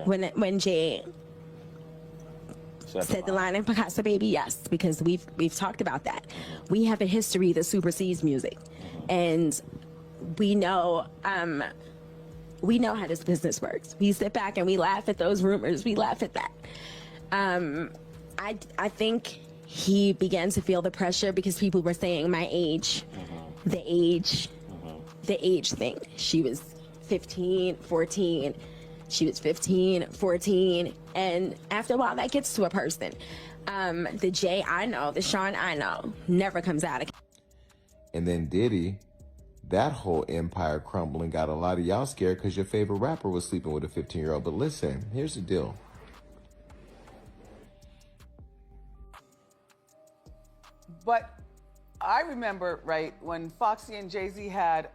when Jay said the line in Picasso Baby, yes, because we've talked about that. We have a history that supersedes music, and we know how this business works. We sit back and we laugh at those rumors. We laugh at that. I think he began to feel the pressure because people were saying my age, the age thing. She was 15, 14. She was 15, 14. And after a while, that gets to a person. The Jay I know, the Sean I know, never comes out of. And then Diddy, that whole empire crumbling got a lot of y'all scared because your favorite rapper was sleeping with a 15-year-old. But listen, here's the deal. But I remember, right, when Foxy and Jay-Z had,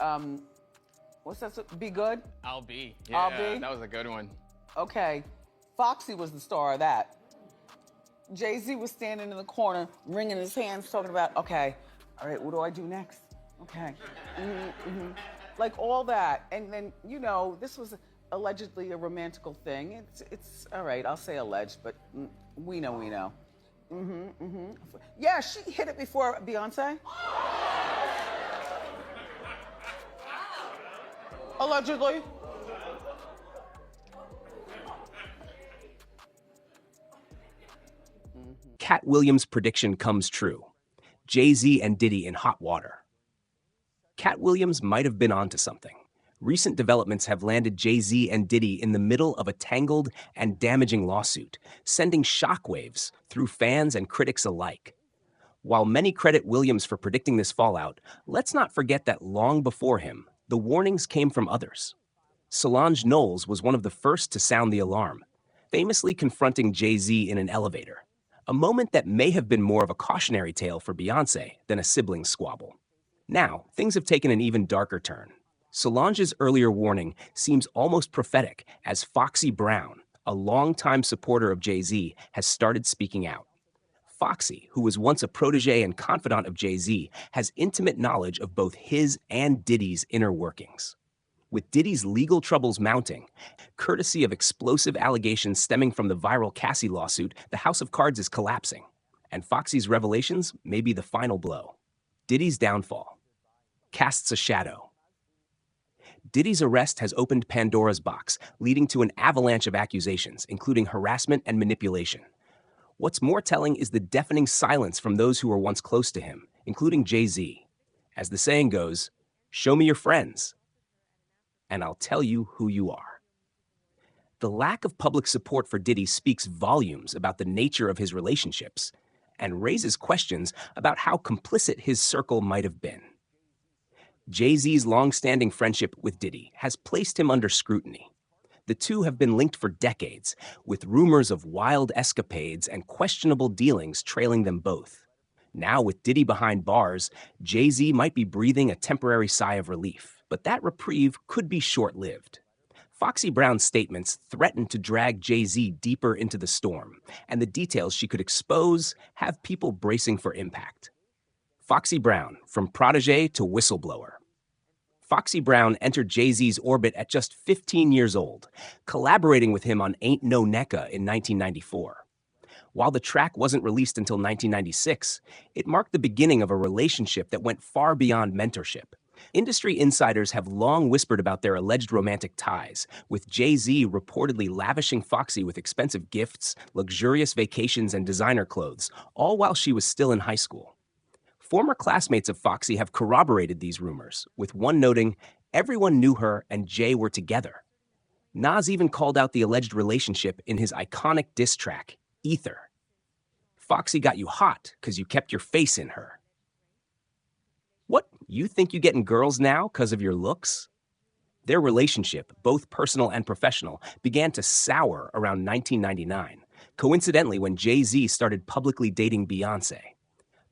what's that, Be Good? I'll Be. Yeah, I'll Be? That was a good one. Okay, Foxy was the star of that. Jay-Z was standing in the corner, wringing his hands, talking about, okay, all right, what do I do next? Okay, like all that. And then, you know, this was allegedly a romantical thing. It's all right, I'll say alleged, but we know. Yeah, she hit it before Beyoncé. Allegedly. Cat Williams' prediction comes true. Jay-Z and Diddy in hot water. Cat Williams might have been onto something. Recent developments have landed Jay-Z and Diddy in the middle of a tangled and damaging lawsuit, sending shockwaves through fans and critics alike. While many credit Williams for predicting this fallout, let's not forget that long before him, the warnings came from others. Solange Knowles was one of the first to sound the alarm, famously confronting Jay-Z in an elevator, a moment that may have been more of a cautionary tale for Beyoncé than a sibling squabble. Now, things have taken an even darker turn. Solange's earlier warning seems almost prophetic as Foxy Brown, a longtime supporter of Jay-Z, has started speaking out. Foxy, who was once a protege and confidant of Jay-Z, has intimate knowledge of both his and Diddy's inner workings. With Diddy's legal troubles mounting, courtesy of explosive allegations stemming from the viral Cassie lawsuit, the house of cards is collapsing, and Foxy's revelations may be the final blow. Diddy's downfall casts a shadow. Diddy's arrest has opened Pandora's box, leading to an avalanche of accusations, including harassment and manipulation. What's more telling is the deafening silence from those who were once close to him, including Jay-Z. As the saying goes, show me your friends, and I'll tell you who you are. The lack of public support for Diddy speaks volumes about the nature of his relationships and raises questions about how complicit his circle might have been. Jay-Z's long-standing friendship with Diddy has placed him under scrutiny. The two have been linked for decades, with rumors of wild escapades and questionable dealings trailing them both. Now, with Diddy behind bars, Jay-Z might be breathing a temporary sigh of relief, but that reprieve could be short-lived. Foxy Brown's statements threaten to drag Jay-Z deeper into the storm, and the details she could expose have people bracing for impact. Foxy Brown, from protege to whistleblower. Foxy Brown entered Jay-Z's orbit at just 15 years old, collaborating with him on Ain't No Necca in 1994. While the track wasn't released until 1996, it marked the beginning of a relationship that went far beyond mentorship. Industry insiders have long whispered about their alleged romantic ties, with Jay-Z reportedly lavishing Foxy with expensive gifts, luxurious vacations, and designer clothes, all while she was still in high school. Former classmates of Foxy have corroborated these rumors, with one noting, everyone knew her and Jay were together. Nas even called out the alleged relationship in his iconic diss track, Ether. Foxy got you hot because you kept your face in her. What, you think you getting girls now because of your looks? Their relationship, both personal and professional, began to sour around 1999, coincidentally when Jay-Z started publicly dating Beyoncé.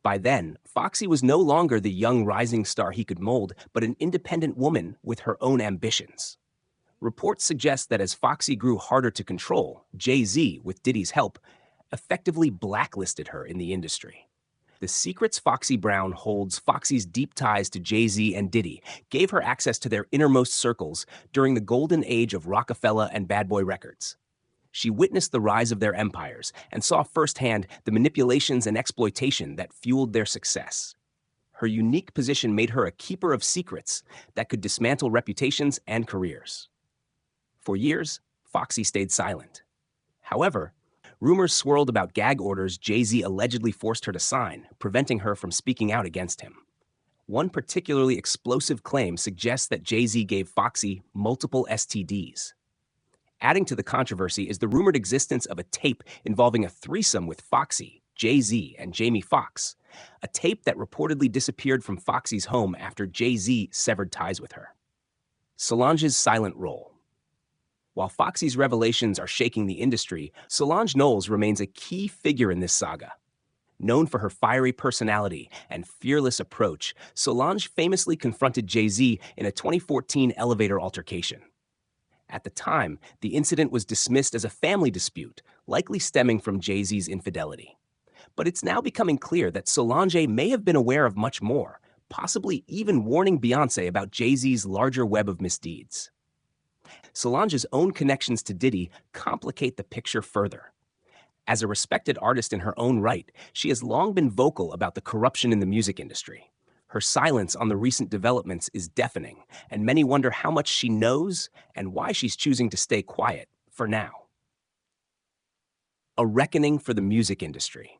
By then, Foxy was no longer the young rising star he could mold, but an independent woman with her own ambitions. Reports suggest that as Foxy grew harder to control, Jay-Z, with Diddy's help, effectively blacklisted her in the industry. The secrets Foxy Brown holds Foxy's deep ties to Jay-Z and Diddy gave her access to their innermost circles during the golden age of Rockefeller and Bad Boy Records. She witnessed the rise of their empires and saw firsthand the manipulations and exploitation that fueled their success. Her unique position made her a keeper of secrets that could dismantle reputations and careers. For years, Foxy stayed silent. However, rumors swirled about gag orders Jay-Z allegedly forced her to sign, preventing her from speaking out against him. One particularly explosive claim suggests that Jay-Z gave Foxy multiple STDs. Adding to the controversy is the rumored existence of a tape involving a threesome with Foxy, Jay-Z, and Jamie Foxx, a tape that reportedly disappeared from Foxy's home after Jay-Z severed ties with her. Solange's silent role. While Foxy's revelations are shaking the industry, Solange Knowles remains a key figure in this saga. Known for her fiery personality and fearless approach, Solange famously confronted Jay-Z in a 2014 elevator altercation. At the time, the incident was dismissed as a family dispute, likely stemming from Jay-Z's infidelity. But it's now becoming clear that Solange may have been aware of much more, possibly even warning Beyoncé about Jay-Z's larger web of misdeeds. Solange's own connections to Diddy complicate the picture further. As a respected artist in her own right, she has long been vocal about the corruption in the music industry. Her silence on the recent developments is deafening, and many wonder how much she knows and why she's choosing to stay quiet for now. A reckoning for the music industry.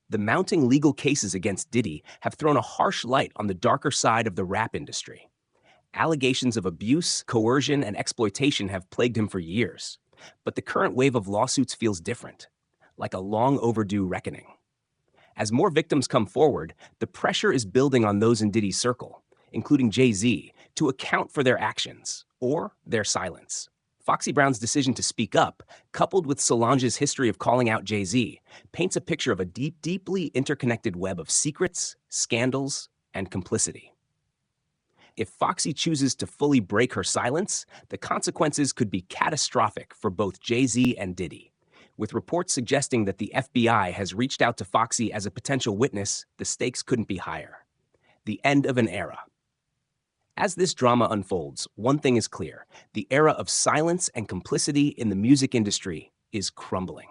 The mounting legal cases against Diddy have thrown a harsh light on the darker side of the rap industry. Allegations of abuse, coercion, and exploitation have plagued him for years. But the current wave of lawsuits feels different, like a long overdue reckoning. As more victims come forward, the pressure is building on those in Diddy's circle, including Jay-Z, to account for their actions or their silence. Foxy Brown's decision to speak up, coupled with Solange's history of calling out Jay-Z, paints a picture of a deeply interconnected web of secrets, scandals, and complicity. If Foxy chooses to fully break her silence, the consequences could be catastrophic for both Jay-Z and Diddy. With reports suggesting that the FBI has reached out to Foxy as a potential witness, the stakes couldn't be higher. The end of an era. As this drama unfolds, one thing is clear: the era of silence and complicity in the music industry is crumbling.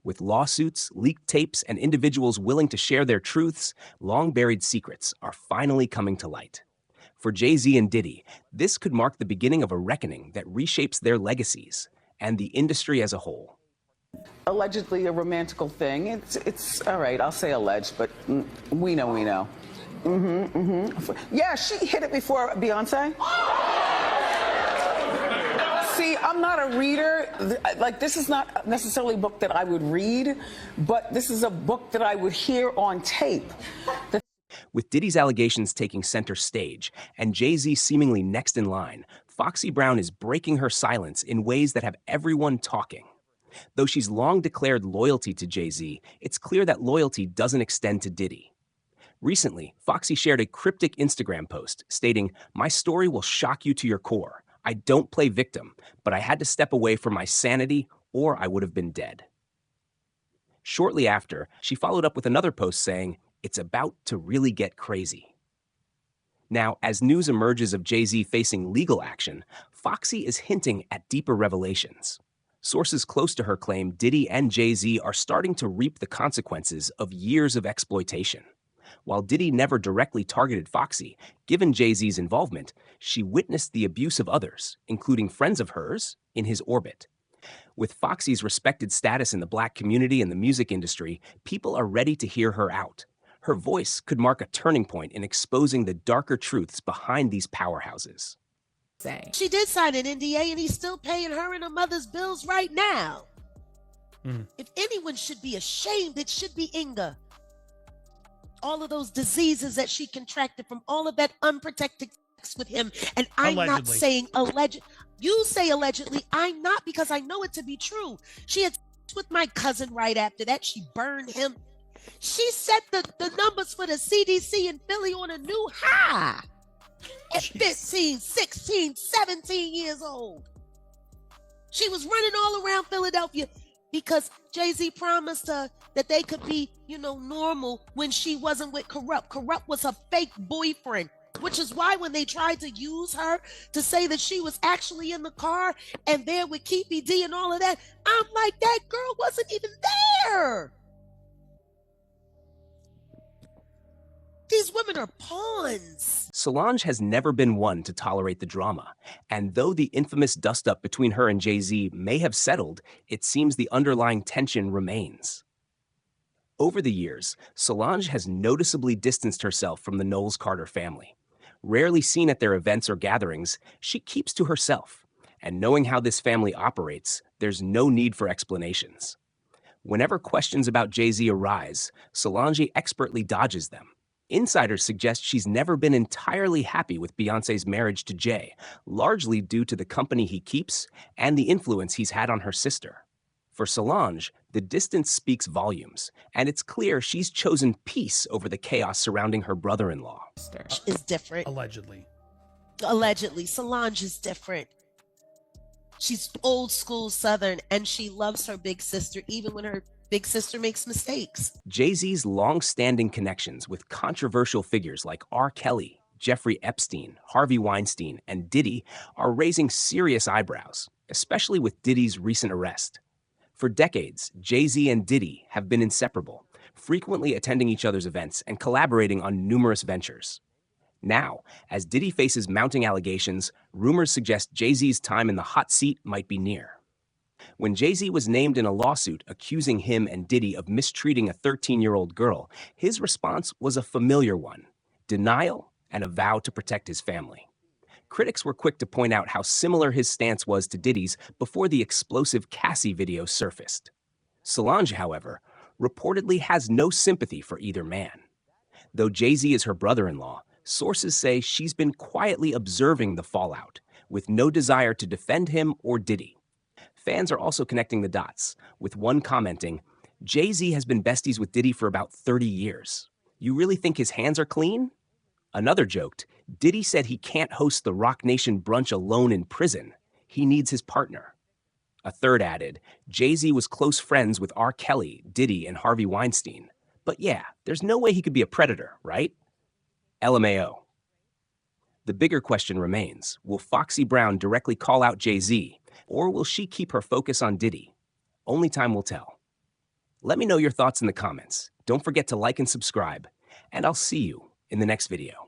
With lawsuits, leaked tapes, and individuals willing to share their truths, long-buried secrets are finally coming to light. For Jay-Z and Diddy, this could mark the beginning of a reckoning that reshapes their legacies and the industry as a whole. Allegedly a romantical thing. It's all right, I'll say alleged, but we know. Yeah, she hit it before Beyoncé. See, I'm not a reader. Like, this is not necessarily a book that I would read, but this is a book that I would hear on tape. With Diddy's allegations taking center stage and Jay-Z seemingly next in line, Foxy Brown is breaking her silence in ways that have everyone talking. Though she's long declared loyalty to Jay-Z, it's clear that loyalty doesn't extend to Diddy. Recently, Foxy shared a cryptic Instagram post stating, "My story will shock you to your core. I don't play victim, but I had to step away from my sanity or I would have been dead." Shortly after, she followed up with another post saying, "It's about to really get crazy." Now, as news emerges of Jay-Z facing legal action, Foxy is hinting at deeper revelations. Sources close to her claim Diddy and Jay-Z are starting to reap the consequences of years of exploitation. While Diddy never directly targeted Foxy, given Jay-Z's involvement, she witnessed the abuse of others, including friends of hers, in his orbit. With Foxy's respected status in the Black community and the music industry, people are ready to hear her out. Her voice could mark a turning point in exposing the darker truths behind these powerhouses. She did sign an NDA and he's still paying her and her mother's bills right now. If anyone should be ashamed, it should be Inga. All of those diseases that she contracted from all of that unprotected sex with him. And I'm not saying alleged. You say allegedly. I'm not, because I know it to be true. She had sex with my cousin right after that. She burned him. She set the numbers for the CDC in Philly on a new high at 15, 16, 17 years old. She was running all around Philadelphia because Jay-Z promised her that they could be, normal when she wasn't with Corrupt. Corrupt was her fake boyfriend. Which is why when they tried to use her to say that she was actually in the car and there with Keepy D and all of that, I'm like, that girl wasn't even there. These women are pawns. Solange has never been one to tolerate the drama, and though the infamous dust-up between her and Jay-Z may have settled, it seems the underlying tension remains. Over the years, Solange has noticeably distanced herself from the Knowles-Carter family. Rarely seen at their events or gatherings, she keeps to herself, and knowing how this family operates, there's no need for explanations. Whenever questions about Jay-Z arise, Solange expertly dodges them. Insiders suggest she's never been entirely happy with Beyoncé's marriage to Jay, largely due to the company he keeps and the influence he's had on her sister. For Solange, the distance speaks volumes, and it's clear she's chosen peace over the chaos surrounding her brother-in-law. Is different. Allegedly. Allegedly. Solange is different. She's old school Southern, and she loves her big sister, even when her big sister makes mistakes. Jay-Z's long-standing connections with controversial figures like R. Kelly, Jeffrey Epstein, Harvey Weinstein, and Diddy are raising serious eyebrows, especially with Diddy's recent arrest. For decades, Jay-Z and Diddy have been inseparable, frequently attending each other's events and collaborating on numerous ventures. Now, as Diddy faces mounting allegations, rumors suggest Jay-Z's time in the hot seat might be near. When Jay-Z was named in a lawsuit accusing him and Diddy of mistreating a 13-year-old girl, his response was a familiar one: denial and a vow to protect his family. Critics were quick to point out how similar his stance was to Diddy's before the explosive Cassie video surfaced. Solange, however, reportedly has no sympathy for either man. Though Jay-Z is her brother-in-law, sources say she's been quietly observing the fallout, with no desire to defend him or Diddy. Fans are also connecting the dots, with one commenting, "Jay-Z has been besties with Diddy for about 30 years. You really think his hands are clean?" Another joked, "Diddy said he can't host the Rock Nation brunch alone in prison. He needs his partner." A third added, "Jay-Z was close friends with R. Kelly, Diddy, and Harvey Weinstein. But yeah, there's no way he could be a predator, right?" LMAO. The bigger question remains, will Foxy Brown directly call out Jay-Z, or will she keep her focus on Diddy? Only time will tell. Let me know your thoughts in the comments. Don't forget to like and subscribe, and I'll see you in the next video.